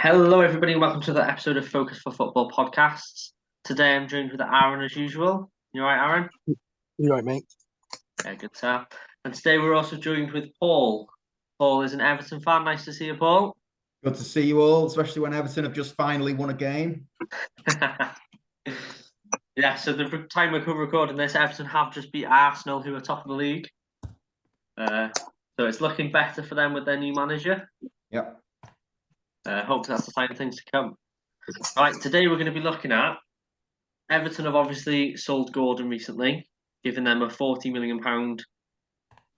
Hello, everybody, and welcome to the episode of Focus for Football podcasts. Today I'm joined with Aaron as usual. You all right, Aaron? You right, mate? Yeah, good, sir. And today we're also joined with Paul. Paul is an Everton fan. Nice to see you, Paul. Good to see you all, especially when Everton have just finally won a game. Yeah, so the time we're recording this, Everton have just beat Arsenal, who are top of the league. So it's looking better for them with their new manager. Yep. Hopefully that's the sign of things to come. Right, today we're going to be looking at Everton have obviously sold Gordon recently, giving them a £40 million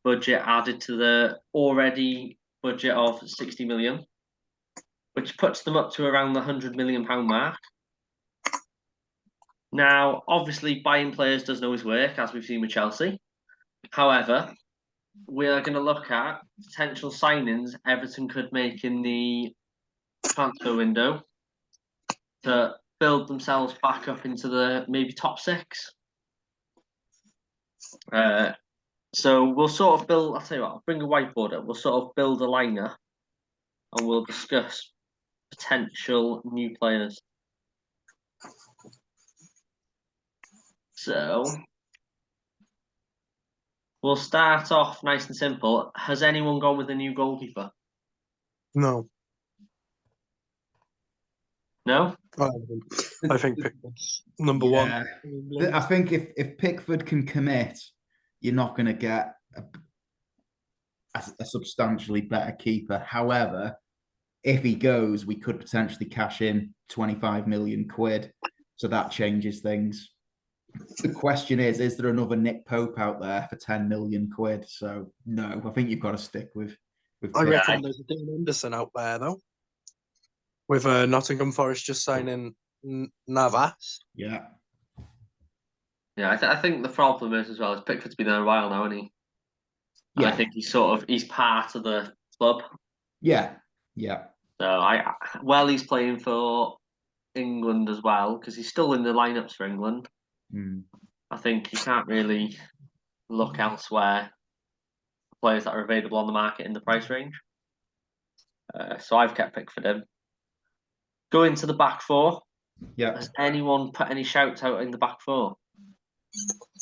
budget added to the already budget of 60 million, which puts them up to around the £100 million mark. Now, obviously, buying players doesn't always work, as we've seen with Chelsea. However, we are going to look at potential signings Everton could make in the transfer window to build themselves back up into the maybe top six. So we'll sort of build, I'll tell you what, I'll bring a whiteboard up. We'll sort of build a lineup and we'll discuss potential new players. So we'll start off nice and simple. Has anyone gone with a new goalkeeper? No. No? I think Pickford's number one. I think if Pickford can commit, you're not going to get a substantially better keeper. However, if he goes, we could potentially cash in 25 million quid. So that changes things. The question is there another Nick Pope out there for 10 million quid? So no, I think you've got to stick with I reckon there's a Dean Anderson out there though. With Nottingham Forest just signing Navas. Yeah. Yeah, I think the problem is as well is Pickford's been there a while now, isn't he? And Yeah. I think he's part of the club. Yeah. Yeah. So he's playing for England as well, because he's still in the lineups for England. I think you can't really look elsewhere for players that are available on the market in the price range. So I've kept Pickford in. Going to the back four. Yeah. Has anyone put any shouts out in the back four?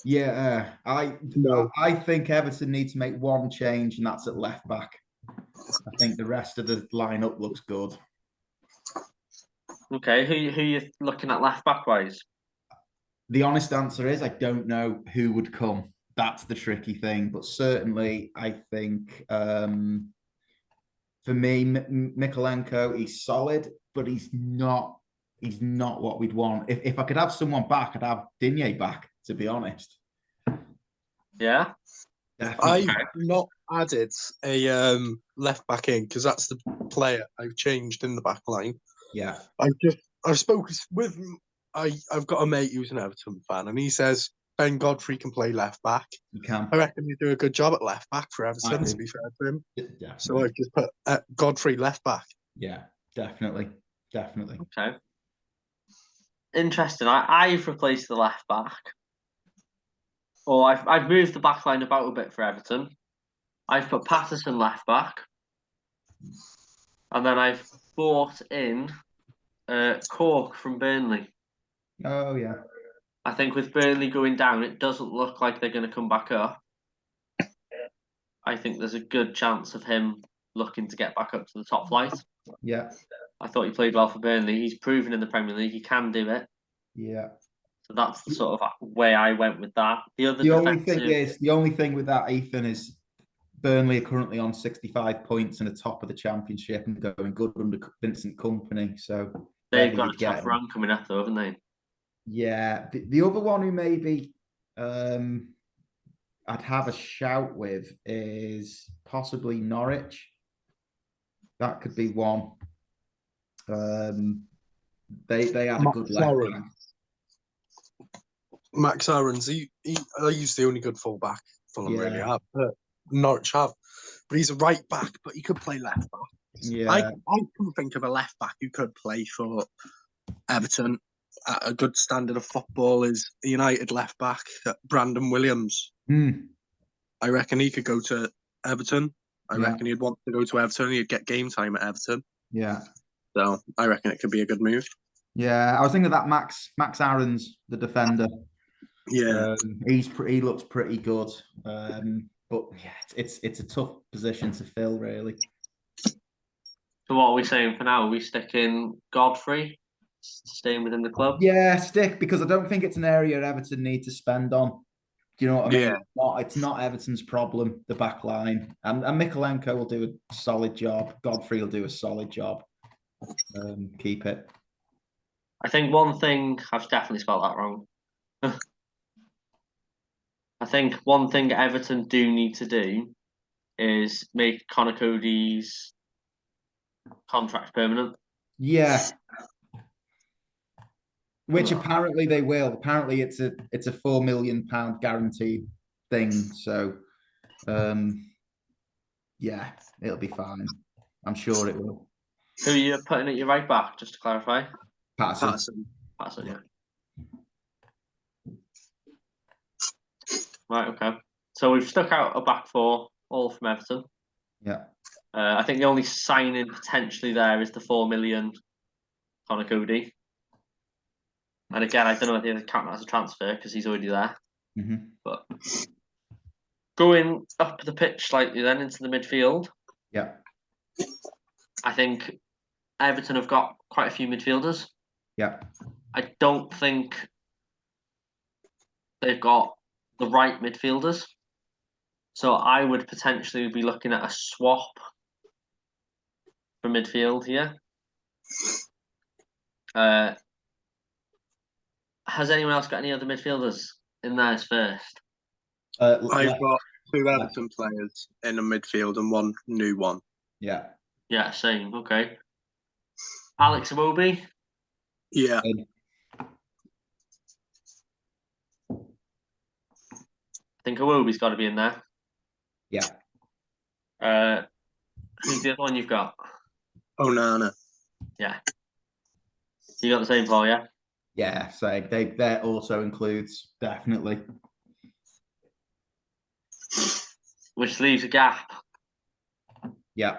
Yeah, I think Everton need to make one change, and that's at left back. I think the rest of the lineup looks good. Okay, who are you looking at left back wise? The honest answer is I don't know who would come. That's the tricky thing. But certainly, I think for me, Mikolenko, he's solid, but he's not what we'd want. If I could have someone back, I'd have Digne back, to be honest. Yeah. Definitely. I've not added a left back in because that's the player I've changed in the back line. Yeah. I've spoken with I've got a mate who's an Everton fan, and he says Ben Godfrey can play left back. He can. I reckon he'd do a good job at left back for Everton, to be fair to him. Definitely. So I've just put Godfrey left back. Yeah, definitely. Okay. Interesting. I've replaced the left back. Or I've moved the back line about a bit for Everton. I've put Patterson left back. And then I've brought in Cork from Burnley. Oh, yeah. I think with Burnley going down, it doesn't look like they're going to come back up. I think there's a good chance of him looking to get back up to the top flight. Yeah. I thought he played well for Burnley. He's proven in the Premier League he can do it. Yeah. So that's the sort of way I went with that. The only thing with that, Ethan, is Burnley are currently on 65 points and the top of the Championship and going good under Vincent Kompany. So they've got a tough run coming up, though, haven't they? Yeah. The other one who maybe I'd have a shout with is possibly Norwich. That could be one. They had a good left back. Max Aarons, he's the only good fullback Fulham really have. Norwich have. But he's a right back, but he could play left back. Yeah. I can think of a left back who could play for Everton at a good standard of football is a United left back, Brandon Williams. I reckon he could go to Everton. I reckon he'd want to go to Everton. He'd get game time at Everton. Yeah. So I reckon it could be a good move. Yeah, I was thinking of that Max Aaron's, the defender. Yeah. He looks pretty good. But yeah, it's a tough position to fill, really. So what are we saying for now? Are we sticking Godfrey, staying within the club? Yeah, stick, because I don't think it's an area Everton need to spend on. Do you know what I mean? Yeah. It's not Everton's problem, the back line. And Mikolenko will do a solid job. Godfrey will do a solid job. Keep it. I think one thing, I've definitely spelled that wrong. I think one thing Everton do need to do is make Connor Cody's contract permanent. Yeah. Which apparently they will. Apparently it's a £4 million guaranteed thing. So yeah, it'll be fine. I'm sure it will. Who are you putting at your right back, just to clarify? Patterson. Patterson, yeah. Right, okay. So we've stuck out a back four, all from Everton. Yeah. I think the only signing potentially there is the 4 million Connor Cody. And again, I don't know whether you count that as a transfer because he's already there. Mm-hmm. But going up the pitch slightly then into the midfield. Yeah. I think Everton have got quite a few midfielders. Yeah. I don't think they've got the right midfielders. So I would potentially be looking at a swap for midfield here. Has anyone else got any other midfielders in theirs first? I've got 2 Everton players in the midfield and 1 new one. Yeah. Yeah, same. Okay. Alex Iwobi? Yeah. I think Iwobi's got to be in there. Yeah. Who's the other one you've got? Onana. Yeah. You got the same Paul, yeah? Yeah, so that also includes, definitely. Which leaves a gap. Yeah.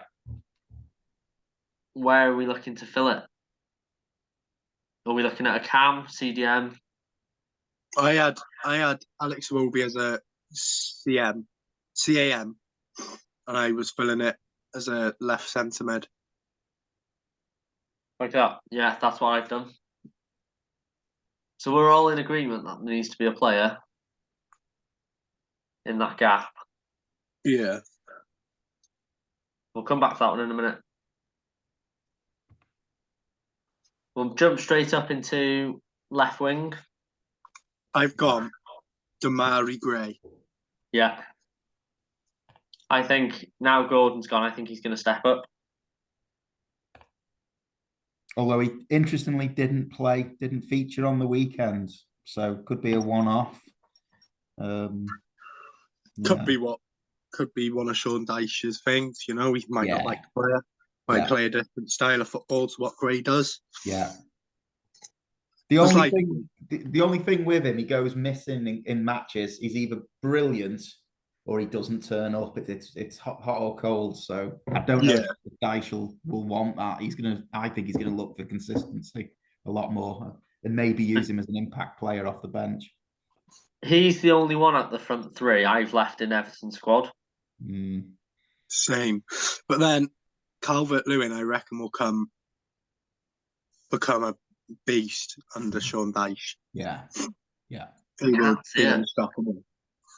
Where are we looking to fill it? Are we looking at a cam, CDM? I had Alex Iwobi as a CAM, and I was filling it as a left centre mid. Like that? Yeah, that's what I've done. So we're all in agreement that there needs to be a player in that gap. Yeah. We'll come back to that one in a minute. We'll jump straight up into left wing. I've gone Damari Gray. Yeah. I think now Gordon's gone, I think he's going to step up. Although he interestingly didn't feature on the weekend. So could be a one-off. Could be one of Sean Dyche's things, you know, he might not like the player. Might play a different style of football to what Gray does. Yeah. The only thing with him, he goes missing in matches. He's either brilliant or he doesn't turn up. It's hot or cold. So I don't know if Dyche will want that. I think he's gonna look for consistency a lot more and maybe use him as an impact player off the bench. He's the only one at the front 3 I've left in Everton squad. Same. But then Calvert-Lewin, I reckon, will become a beast under Sean Dyche. Yeah. He will be unstoppable.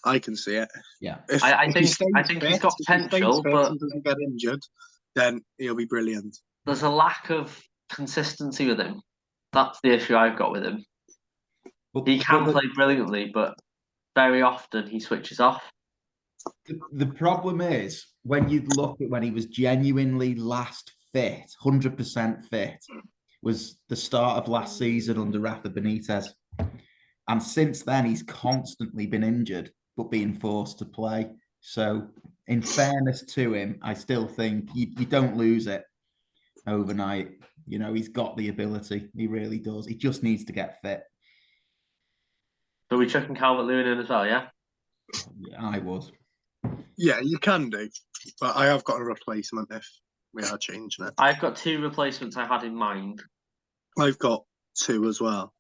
I can see it. Yeah. I think he's got potential, but he doesn't get injured, then he'll be brilliant. There's a lack of consistency with him. That's the issue I've got with him. He can play brilliantly, but very often he switches off. The problem is when you look at when he was genuinely last fit, 100% fit, was the start of last season under Rafa Benitez. And since then, he's constantly been injured, but being forced to play. So in fairness to him, I still think you don't lose it overnight. You know, he's got the ability. He really does. He just needs to get fit. So we chucking Calvert-Lewin in as well, yeah? Yeah, I would. Yeah, you can do. But I have got a replacement if We are changing it. I've got 2 replacements I had in mind. I've got 2 as well.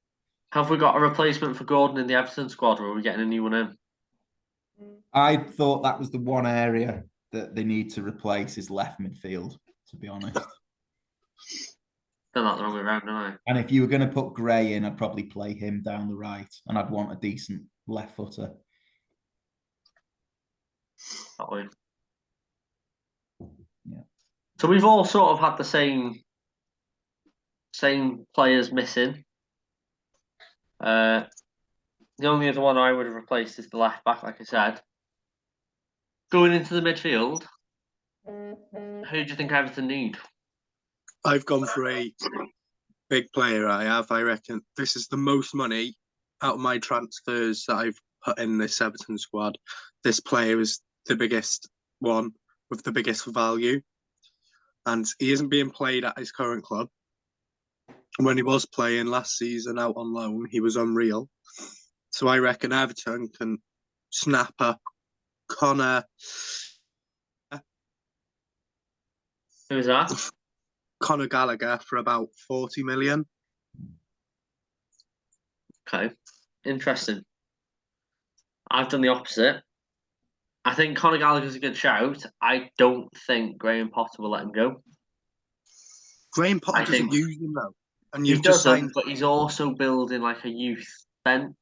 Have we got a replacement for Gordon in the Everton squad, or are we getting a new one in? I thought that was the one area that they need to replace is left midfield, to be honest. Done that the wrong way around, don't I? And if you were going to put Gray in, I'd probably play him down the right, and I'd want a decent left footer. That way. Yeah. So we've all sort of had the same players missing. The only other one I would have replaced is the left back, like I said. Going into the midfield, who do you think Everton need? I've gone for a big player. I reckon this is the most money out of my transfers that I've put in this Everton squad. This player is the biggest one with the biggest value, and he isn't being played at his current club. When he was playing last season out on loan, he was unreal. So I reckon Everton can snap up Conor. Who's that? Conor Gallagher for about 40 million. Okay, interesting. I've done the opposite. I think Conor Gallagher's a good shout. I don't think Graham Potter will let him go. Graham Potter I doesn't think use him though, and He you've just doesn't, signed. but he's also building like a youth bench.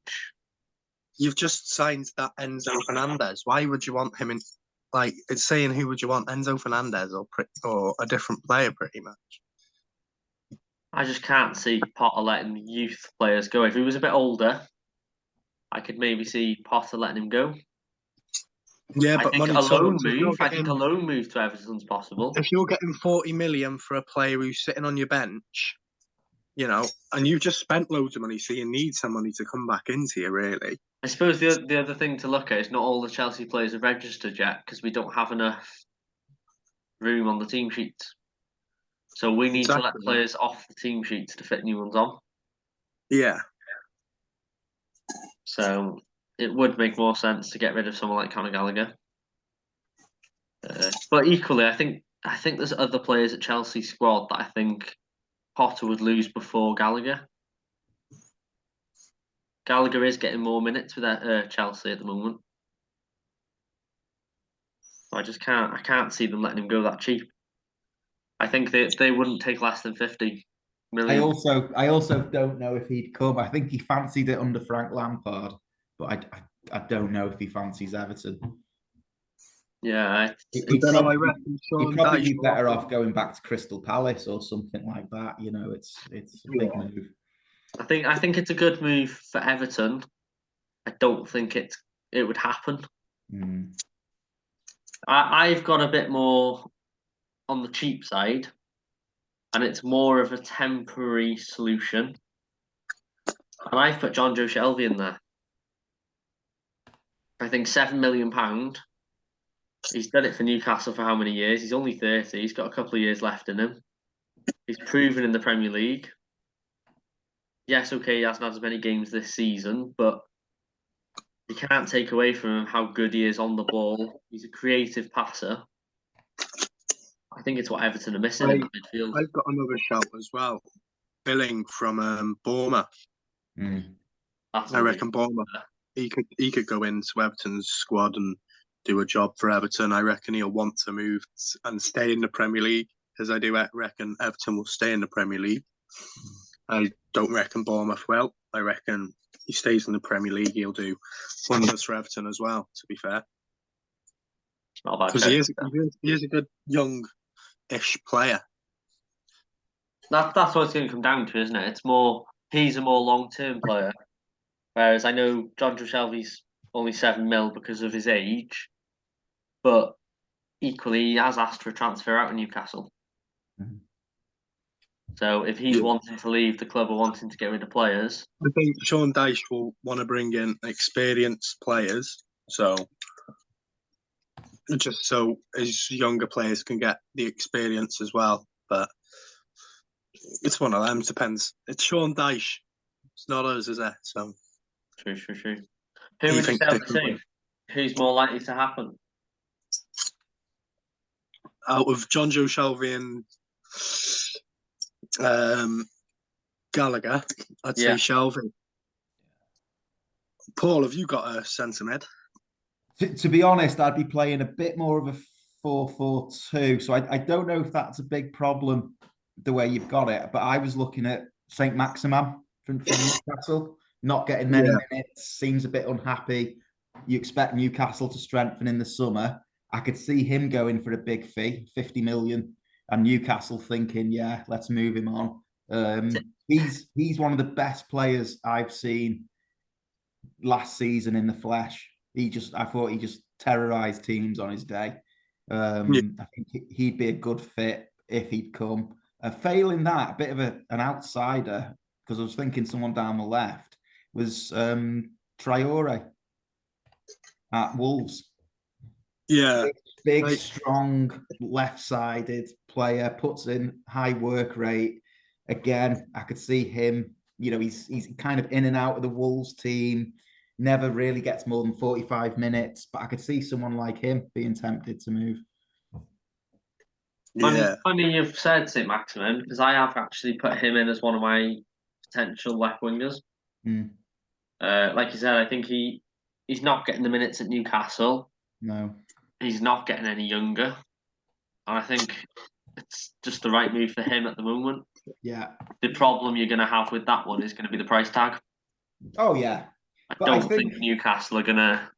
You've just signed that Enzo Fernandez. Why would you want him in? Like it's saying, who would you want, Enzo Fernandez or a different player, pretty much. I just can't see Potter letting youth players go. If he was a bit older, I could maybe see Potter letting him go. Yeah, I but think money a loan talks. move. I think a loan move to Everton's possible. If you're getting 40 million for a player who's sitting on your bench, and you've just spent loads of money, so you need some money to come back into you, really. I suppose the other thing to look at is not all the Chelsea players are registered yet because we don't have enough room on the team sheets. So we need to let players off the team sheets to fit new ones on. Yeah. So it would make more sense to get rid of someone like Conor Gallagher. But equally, I think there's other players at Chelsea squad that I think Potter would lose before Gallagher. Gallagher is getting more minutes with Chelsea at the moment. So I can't see them letting him go that cheap. I think they wouldn't take less than 50 million. I also don't know if he'd come. I think he fancied it under Frank Lampard, but I don't know if he fancies Everton. Yeah, he'd probably be better off going back to Crystal Palace or something like that. It's a big move. I think it's a good move for Everton. I don't think it would happen. Mm. I've got a bit more on the cheap side, and it's more of a temporary solution. And I've put John Joe Shelby in there. I think £7 million. He's done it for Newcastle for how many years? He's only 30. He's got a couple of years left in him. He's proven in the Premier League. Yes, okay, he hasn't had as many games this season, but you can't take away from him how good he is on the ball. He's a creative passer. I think it's what Everton are missing in that midfield. I've got another shout as well. Billing from Bournemouth. Mm. I reckon Bournemouth. He could go into Everton's squad and do a job for Everton. I reckon he'll want to move and stay in the Premier League, because I do reckon Everton will stay in the Premier League. I don't reckon Bournemouth will. I reckon he stays in the Premier League, he'll do wonders for Everton as well, to be fair. It's not bad. Because he is a good young-ish player. That's what it's going to come down to, isn't it? It's more, he's a more long-term player. Whereas I know John Joe Shelby's only 7 mil because of his age, but equally he has asked for a transfer out of Newcastle. Mm-hmm. So if he's wanting to leave the club or wanting to get rid of players, I think Sean Dyche will want to bring in experienced players, so just so his younger players can get the experience as well. But it's one of them. Depends. It's Sean Dyche. It's not us, is it? So true. Who would you say of the two? Who's more likely to happen? out of John Joe Shelby and Gallagher, I'd say Shelby. Paul, have you got a centre mid? To be honest, I'd be playing a bit more of a 4-4-2. So I don't know if that's a big problem the way you've got it. But I was looking at Saint Maximin from Newcastle, not getting many minutes, seems a bit unhappy. You expect Newcastle to strengthen in the summer. I could see him going for a big fee, 50 million, and Newcastle thinking, yeah, let's move him on. He's one of the best players I've seen last season in the flesh. I thought he just terrorized teams on his day. I think he'd be a good fit if he'd come. Failing that, a bit of an outsider, because I was thinking someone down the left, was Traore at Wolves. Yeah. Big, strong, left-sided player, puts in high work rate. Again, I could see him, he's kind of in and out of the Wolves team, never really gets more than 45 minutes, but I could see someone like him being tempted to move. Funny you've said St. Maximin, because I have actually put him in as one of my potential left wingers. Like you said, I think he's not getting the minutes at Newcastle. No. He's not getting any younger. And I think it's just the right move for him at the moment. Yeah. The problem you're going to have with that one is going to be the price tag. Oh, yeah. I don't think Newcastle are going to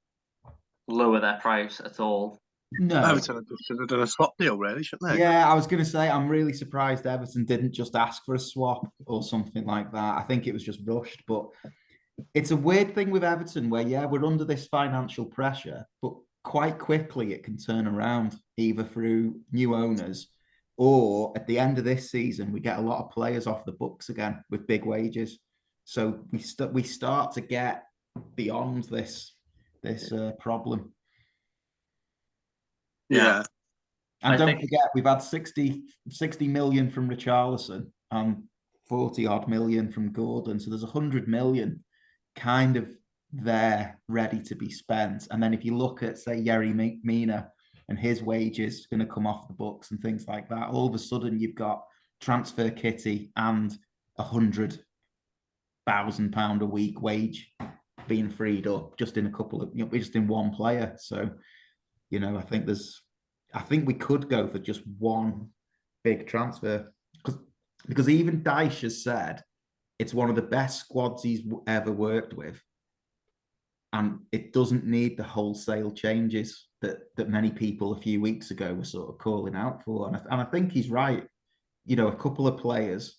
lower their price at all. No. Everton should have done a swap deal, really, shouldn't they? Yeah, I was going to say, I'm really surprised Everton didn't just ask for a swap or something like that. I think it was just rushed. But it's a weird thing with Everton where, yeah, we're under this financial pressure, but quite quickly it can turn around either through new owners or at the end of this season, we get a lot of players off the books again with big wages. So we start to get beyond this problem. Yeah. And don't forget, we've had 60 million from Richarlison and 40 odd million from Gordon. So there's 100 million kind of there ready to be spent. And then if you look at, say, Yerry Mina and his wages going to come off the books and things like that, all of a sudden you've got transfer kitty and £100,000 a week wage being freed up just in a couple of, just in one player. So, I think we could go for just one big transfer because even Dyche has said it's one of the best squads he's ever worked with. And it doesn't need the wholesale changes that many people a few weeks ago were sort of calling out for. And I think he's right. A couple of players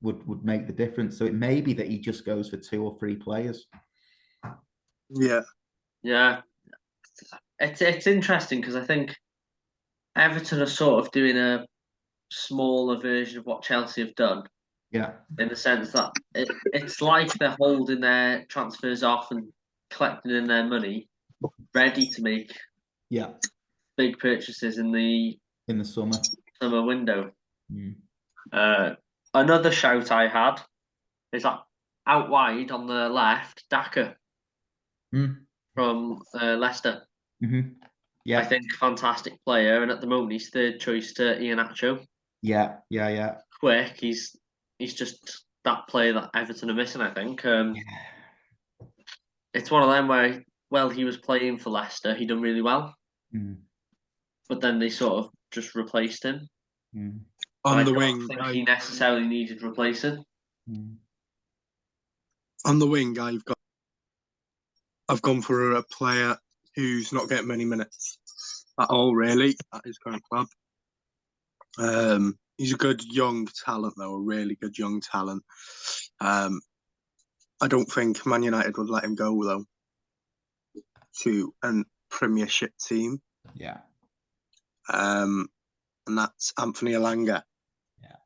would make the difference. So it may be that he just goes for 2 or 3 players. Yeah. Yeah. It's interesting because I think Everton are sort of doing a smaller version of what Chelsea have done. Yeah. In the sense that it's like they're holding their transfers off and collecting in their money, ready to make big purchases in the summer window. Another shout I had is that out wide on the left, Daka from Leicester. Yeah, I think fantastic player, and at the moment he's third choice to Iheanacho. Yeah. Quick, he's just that player that Everton are missing. I think it's one of them where he was playing for Leicester, he done really well, but then they sort of just replaced him on the wing. I don't think he necessarily needed replacing. On the wing, I've gone for a player who's not getting many minutes at all, really, at his current club. He's a good young talent, though, a really good young talent. I don't think Man United would let him go, though, to a Premiership team. Yeah. And that's Anthony Elanga. Yeah.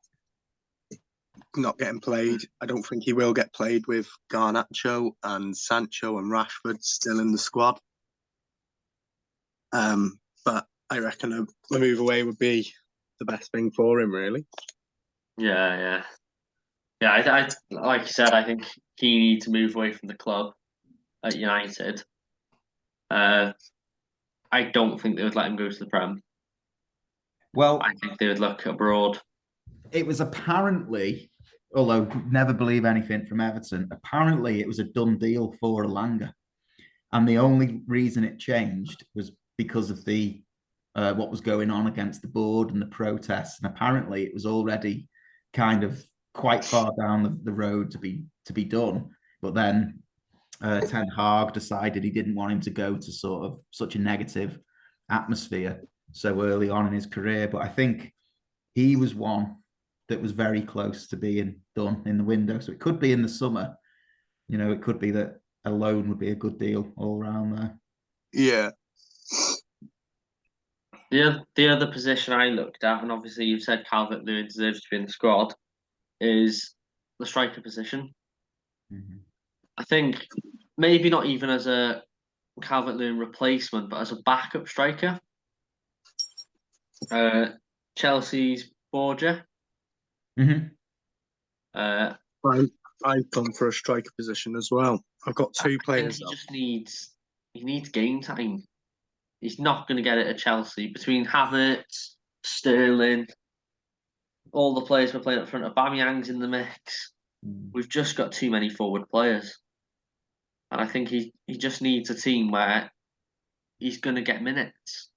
Not getting played. I don't think he will get played with Garnacho and Sancho and Rashford still in the squad. But I reckon a move away would be the best thing for him, really. Yeah. I like you said, I think he needs to move away from the club at United. I don't think they would let him go to the Prem. Well, I think they would look abroad. it was apparently, although never believe anything from Everton, apparently it was a done deal for Elanga. And the only reason it changed was because of the what was going on against the board and the protests. And apparently it was already kind of quite far down the road to be done. But then Ten Hag decided he didn't want him to go to sort of such a negative atmosphere so early on in his career. But I think he was one that was very close to being done in the window. So it could be in the summer. You know, it could be that a loan would be a good deal all around there. Yeah. The other position I looked at, and obviously you've said Calvert-Lewin deserves to be in the squad, is the striker position. Mm-hmm. I think maybe not even as a Calvert-Lewin replacement, but as a backup striker. Chelsea's Borja. Mm-hmm. I've gone for a striker position as well. I've got two players. He needs game time. He's not going to get it at Chelsea. Between Havertz, Sterling, all the players we're playing up front, Aubameyang's in the mix. We've just got too many forward players. And I think he just needs a team where he's going to get minutes.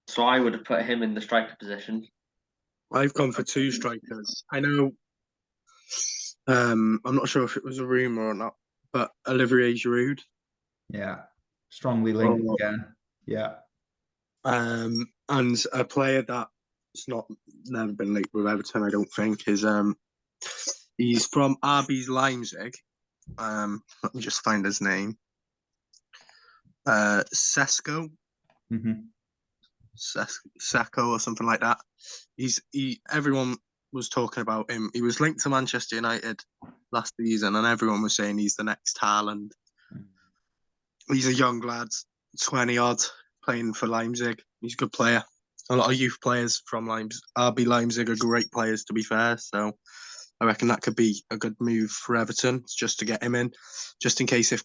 So I would have put him in the striker position. I've gone for two strikers. I know, I'm not sure if it was a rumour or not, but Olivier Giroud. Yeah, strongly linked again. Yeah. And a player that's never been linked with Everton, I don't think, is he's from RB Leipzig. Let me just find his name. Sesko. Mm-hmm. Sacco or something like that. Everyone was talking about him. He was linked to Manchester United last season, and everyone was saying he's the next Haaland. He's a young lad, 20 odd, playing for Leipzig. He's a good player. A lot of youth players from RB Leipzig are great players, to be fair. So I reckon that could be a good move for Everton, just to get him in, just in case if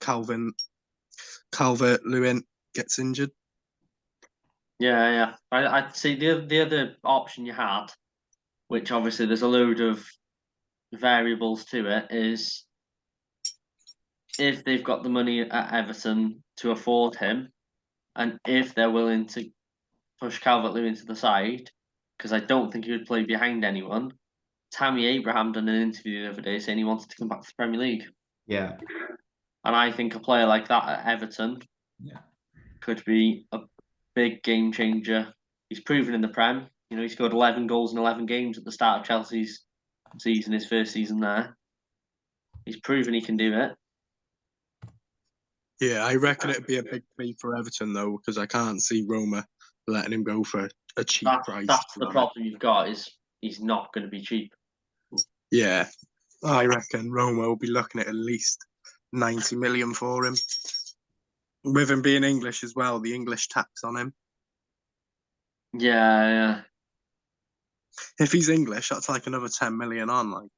Calvert-Lewin gets injured. Yeah. I'd say the other option you had, which obviously there's a load of variables to it, is if they've got the money at Everton to afford him, and if they're willing to push Calvert-Lewin to the side, because I don't think he would play behind anyone. Tammy Abraham done an interview the other day saying he wanted to come back to the Premier League. Yeah. And I think a player like that at Everton could be a big game changer. He's proven in the Prem. You know, he scored 11 goals in 11 games at the start of Chelsea's season, his first season there. He's proven he can do it. Yeah, I reckon it'd be a big fee for Everton, though, because I can't see Roma letting him go for a cheap price. That's the problem you've got, is he's not going to be cheap. Yeah, I reckon Roma will be looking at least 90 million for him. With him being English as well, the English tax on him. Yeah. If he's English, that's like another 10 million on. Like,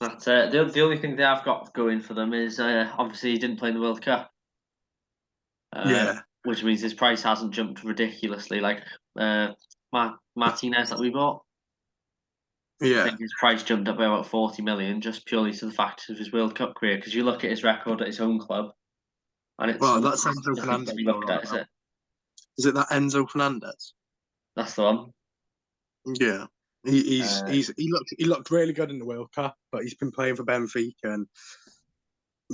That's the only thing they have got going for them is obviously he didn't play in the World Cup. Which means his price hasn't jumped ridiculously, like Martinez that we bought. Yeah. I think his price jumped up by about 40 million just purely to the fact of his World Cup career. Because you look at his record at his own club, and it's that's Enzo Fernandez. To be looked at, is it? Is it that Enzo Fernandez? That's the one. Yeah. He looked really good in the World Cup, but he's been playing for Benfica, and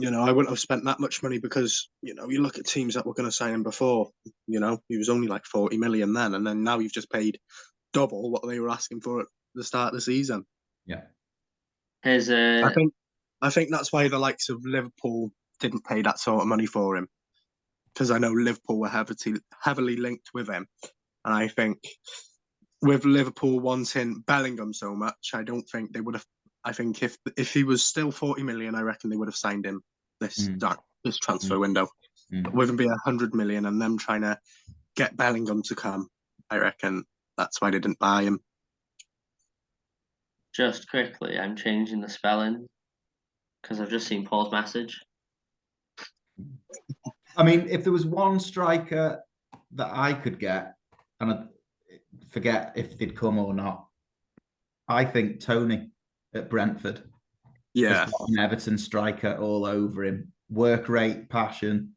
I wouldn't have spent that much money because you look at teams that were going to sign him before. He was only like 40 million then, and then now you've just paid double what they were asking for at the start of the season. Yeah. I think that's why the likes of Liverpool didn't pay that sort of money for him, because I know Liverpool were heavily linked with him, and I think with Liverpool wanting Bellingham so much, I don't think they would have. I think if he was still 40 million, I reckon they would have signed him this transfer window. But with him being 100 million and them trying to get Bellingham to come, I reckon that's why they didn't buy him. Just quickly, I'm changing the spelling because I've just seen Paul's message. I mean, if there was one striker that I could get, and I forget if they'd come or not. I think Tony at Brentford has got an Everton striker all over him. Work rate, passion,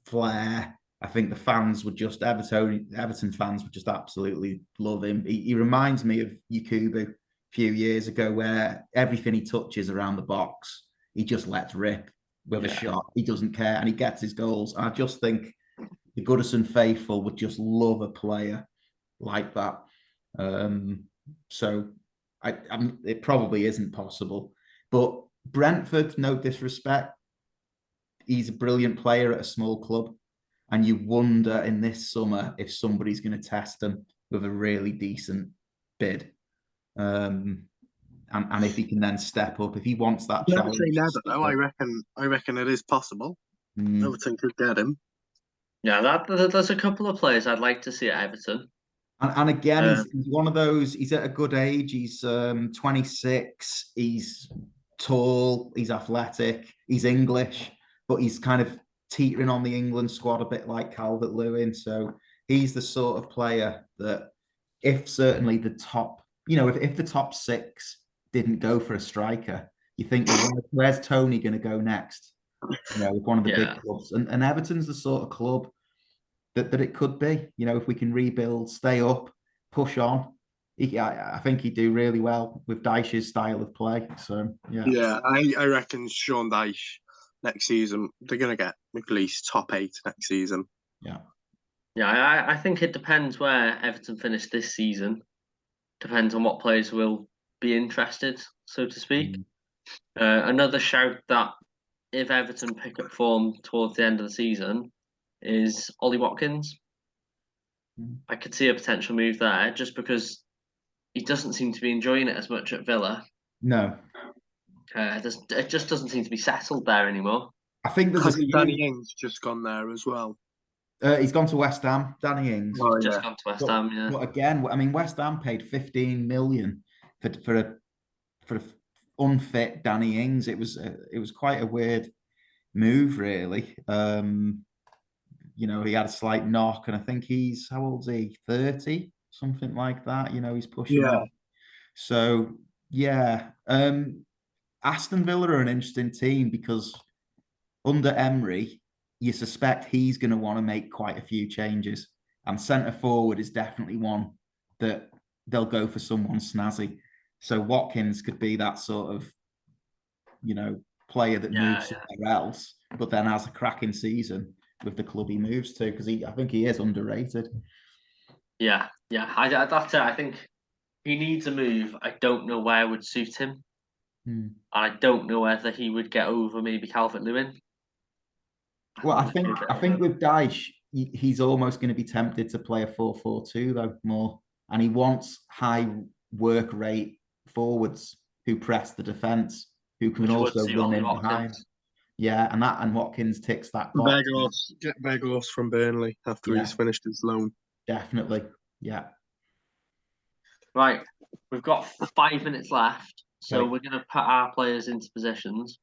flair. I think the fans would just Everton fans would just absolutely love him. He reminds me of Yakubu a few years ago, where everything he touches around the box, he just lets rip with a shot. He doesn't care, and he gets his goals. And I just think the Goodison faithful would just love a player like that. So it probably isn't possible. But Brentford, no disrespect, he's a brilliant player at a small club. And you wonder in this summer if somebody's going to test him with a really decent bid. And if he can then step up, if he wants that challenge. Never say never, though. I reckon it is possible. Everton could get him. Yeah, there's a couple of players I'd like to see at Everton. And again, he's one of those, he's at a good age. He's 26. He's tall. He's athletic. He's English, but he's kind of teetering on the England squad a bit like Calvert-Lewin. So he's the sort of player that if certainly the top, if the top six didn't go for a striker, you think, well, where's Tony going to go next? With one of the big clubs. And Everton's the sort of club that it could be. If we can rebuild, stay up, push on. I think he'd do really well with Dyche's style of play. So, Yeah, I reckon Sean Dyche next season, they're going to get at least top 8 next season. Yeah. Yeah, I think it depends where Everton finish this season. Depends on what players will be interested, so to speak. Another shout that if Everton pick up form towards the end of the season is Ollie Watkins. I could see a potential move there just because he doesn't seem to be enjoying it as much at Villa. No. It just doesn't seem to be settled there anymore. I think there's Danny Ings just gone there as well. He's gone to West Ham, Danny Ings. Gone to West Ham, yeah. But again, I mean, West Ham paid 15 million for a unfit Danny Ings. It was quite a weird move, really. He had a slight knock, and I think he's, how old is he? 30, something like that. He's pushing on. So Aston Villa are an interesting team because under Emery, you suspect he's going to want to make quite a few changes. And centre forward is definitely one that they'll go for someone snazzy. So Watkins could be that sort of, player that moves somewhere else, but then has a cracking season with the club he moves to, because I think he is underrated. Yeah. That's it. I think he needs a move. I don't know where would suit him. I don't know whether he would get over maybe Calvert-Lewin. Well, I think with Dyche, he's almost going to be tempted to play a 4-4-2 though more, and he wants high work rate forwards who press the defence, who can also run in behind. Yeah, and Watkins ticks that box. Get Weghorst from Burnley after he's finished his loan. Definitely, yeah. Right, we've got 5 minutes left, so we're going to put our players into positions.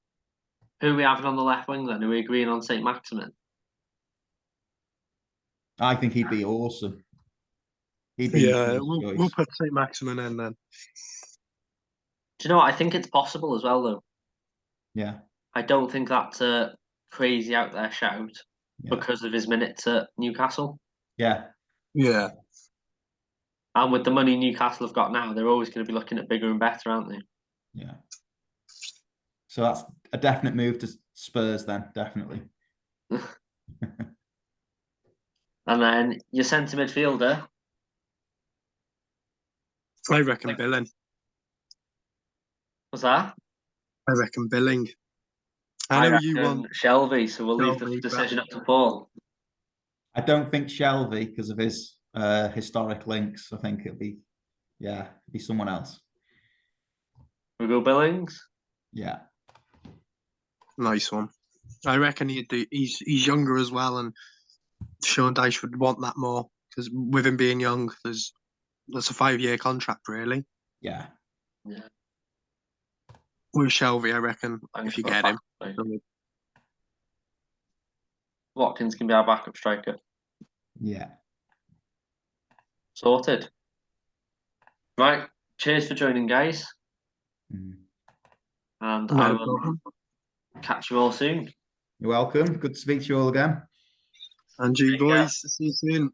Who are we having on the left wing then? Are we agreeing on St. Maximin? I think he'd be awesome. We'll put St. Maximin in then. Do you know what? I think it's possible as well, though. Yeah. I don't think that's a crazy out there shout because of his minutes at Newcastle. Yeah. Yeah. And with the money Newcastle have got now, they're always going to be looking at bigger and better, aren't they? Yeah. So that's a definite move to Spurs then, definitely. And then your centre midfielder. I reckon Billing. What's that? I reckon Billing. I know you want Shelvey, so we'll leave the decision up to Paul. I don't think Shelvey, because of his historic links. I think it'll be someone else. We'll go Billings. Yeah. Nice one. I reckon he's younger as well, and Sean Dyche would want that more because with him being young, that's a 5-year contract, really. Yeah. With Shelvey, I reckon, if you get him. Watkins can be our backup striker. Yeah. Sorted. Right. Cheers for joining, guys. Mm. And Not I a will problem. catch you all soon. You're welcome. Good to speak to you all again. And you Take care. boys, see you soon.